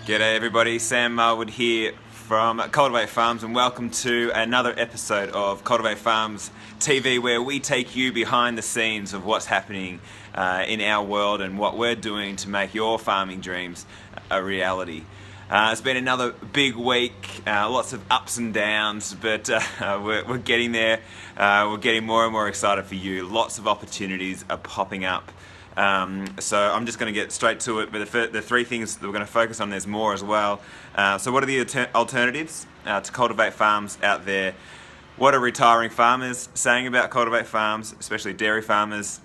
G'day everybody, Sam Marwood here from Cultivate Farms, and welcome to another episode of Cultivate Farms TV, where we take you behind the scenes of what's happening in our world and what we're doing to make your farming dreams a reality. It's been another big week, lots of ups and downs, but we're getting there. We're getting more and more excited for you. Lots of opportunities are popping up. So I'm just going to get straight to it, but the three things that we're going to focus on, there's more as well. So what are the alternatives to Cultivate Farms out there? What are retiring farmers saying about Cultivate Farms, especially dairy farmers?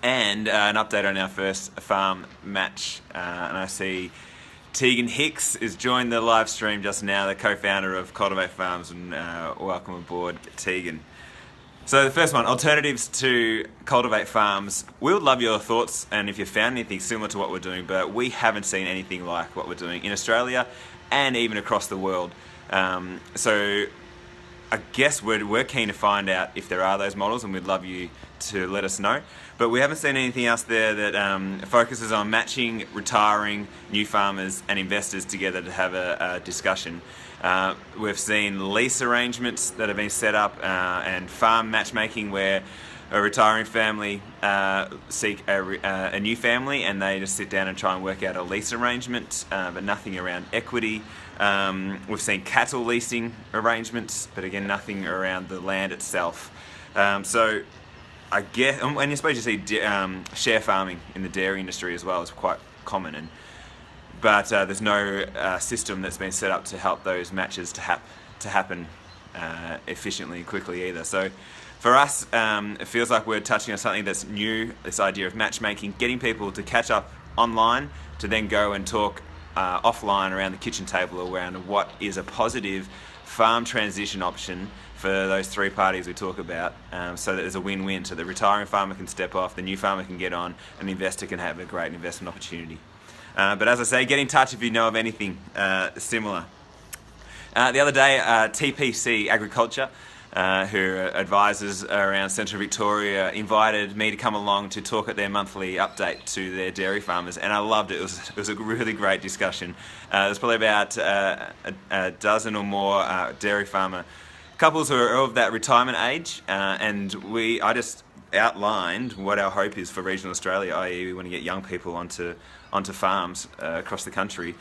And an update on our first farm match. And I see Tegan has joined the live stream just now, the co-founder of Cultivate Farms, and welcome aboard, Tegan. So the first one, alternatives to Cultivate Farms. We would love your thoughts, and if you found anything similar to what we're doing, but we haven't seen anything like what we're doing in Australia and even across the world. So I guess we're keen to find out if there are those models, and we'd love you to let us know. But we haven't seen anything else there that focuses on matching retiring new farmers and investors together to have a discussion. We've seen lease arrangements that have been set up and farm matchmaking where a retiring family seek a new family, and they just sit down and try and work out a lease arrangement, but nothing around equity. We've seen cattle leasing arrangements, but again nothing around the land itself. So I guess, and I suppose you see share farming in the dairy industry as well is quite common, but there's no system that's been set up to help those matches to happen efficiently and quickly either. So for us, it feels like we're touching on something that's new, this idea of matchmaking, getting people to catch up online to then go and talk offline around the kitchen table around what is a positive farm transition option for those three parties we talk about, so that there's a win-win, so the retiring farmer can step off, the new farmer can get on, and the investor can have a great investment opportunity. But as I say, get in touch if you know of anything similar. The other day, TPC Agriculture, who advises around Central Victoria, invited me to come along to talk at their monthly update to their dairy farmers, and I loved it. It was a really great discussion. There's probably about a dozen or more dairy farmer couples who are of that retirement age, and I just outlined what our hope is for regional Australia, i.e. we want to get young people onto farms across the country.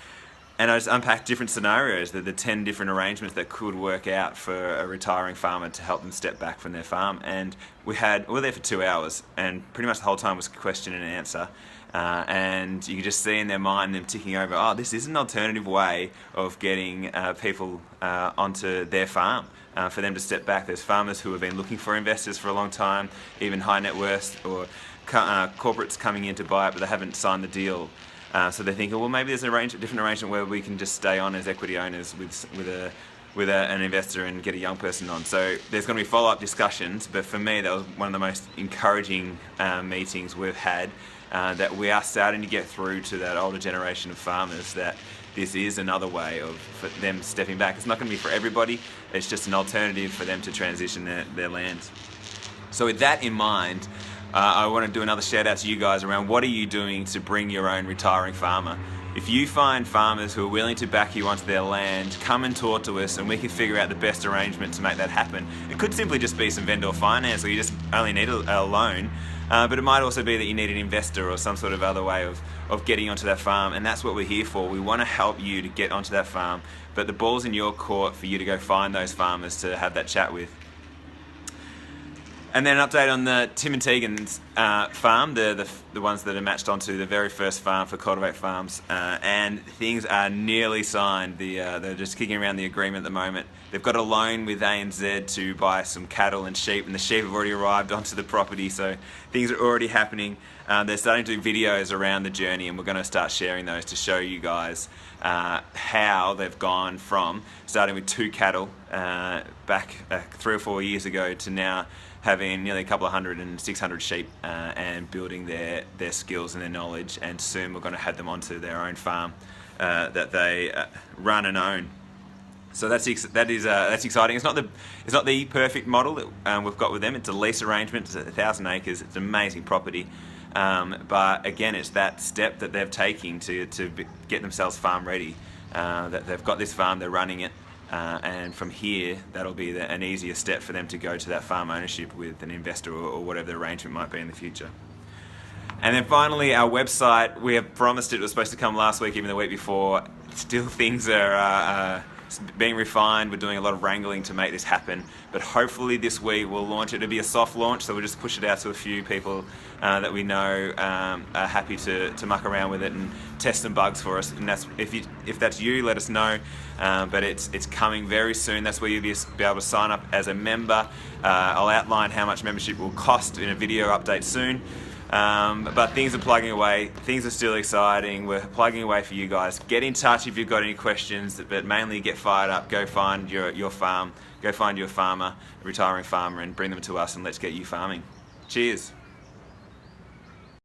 And I just unpacked different scenarios, the 10 different arrangements that could work out for a retiring farmer to help them step back from their farm. And we were there for 2 hours, and pretty much the whole time was question and answer. And you could just see in their mind them ticking over, oh, this is an alternative way of getting people onto their farm, for them to step back. There's farmers who have been looking for investors for a long time, even high net worth or corporates coming in to buy it, but they haven't signed the deal. So they're thinking, well, maybe there's a different arrangement where we can just stay on as equity owners with an investor and get a young person on. So there's going to be follow-up discussions, but for me that was one of the most encouraging meetings we've had, that we are starting to get through to that older generation of farmers that this is another way of them stepping back. It's not going to be for everybody, it's just an alternative for them to transition their lands. So with that in mind, I want to do another shout out to you guys around what are you doing to bring your own retiring farmer. If you find farmers who are willing to back you onto their land, come and talk to us and we can figure out the best arrangement to make that happen. It could simply just be some vendor finance, or you just only need a loan, but it might also be that you need an investor or some sort of other way of getting onto that farm, and that's what we're here for. We want to help you to get onto that farm, but the ball's in your court for you to go find those farmers to have that chat with. And then an update on the Tim and Tegan's farm, the ones that are matched onto the very first farm for Cultivate Farms, and things are nearly signed. They're just kicking around the agreement at the moment. They've got a loan with ANZ to buy some cattle and sheep, and the sheep have already arrived onto the property, so things are already happening. They're starting to do videos around the journey, and we're going to start sharing those to show you guys how they've gone from starting with 2 cattle back 3 or 4 years ago to now having nearly a couple of 100 and 600 sheep, and building their skills and their knowledge, and soon we're going to have them onto their own farm that they run and own. So that's exciting. It's not the perfect model that we've got with them. It's a lease arrangement. It's 1,000 acres. It's an amazing property, But again, it's that step that they're taking to get themselves farm ready. That they've got this farm, they're running it, and from here that'll be an easier step for them to go to that farm ownership with an investor or whatever the arrangement might be in the future. And then finally, our website, we have promised it was supposed to come last week, even the week before. Still things are being refined. We're doing a lot of wrangling to make this happen, but hopefully this week we'll launch it. It'll be a soft launch, so we'll just push it out to a few people that we know are happy to muck around with it and test some bugs for us. And that's if that's you, let us know. But it's coming very soon. That's where you'll be able to sign up as a member. I'll outline how much membership will cost in a video update soon. But things are plugging away, things are still exciting, we're plugging away for you guys. Get in touch if you've got any questions, but mainly get fired up, go find your farm, go find your farmer, a retiring farmer, and bring them to us and let's get you farming. Cheers.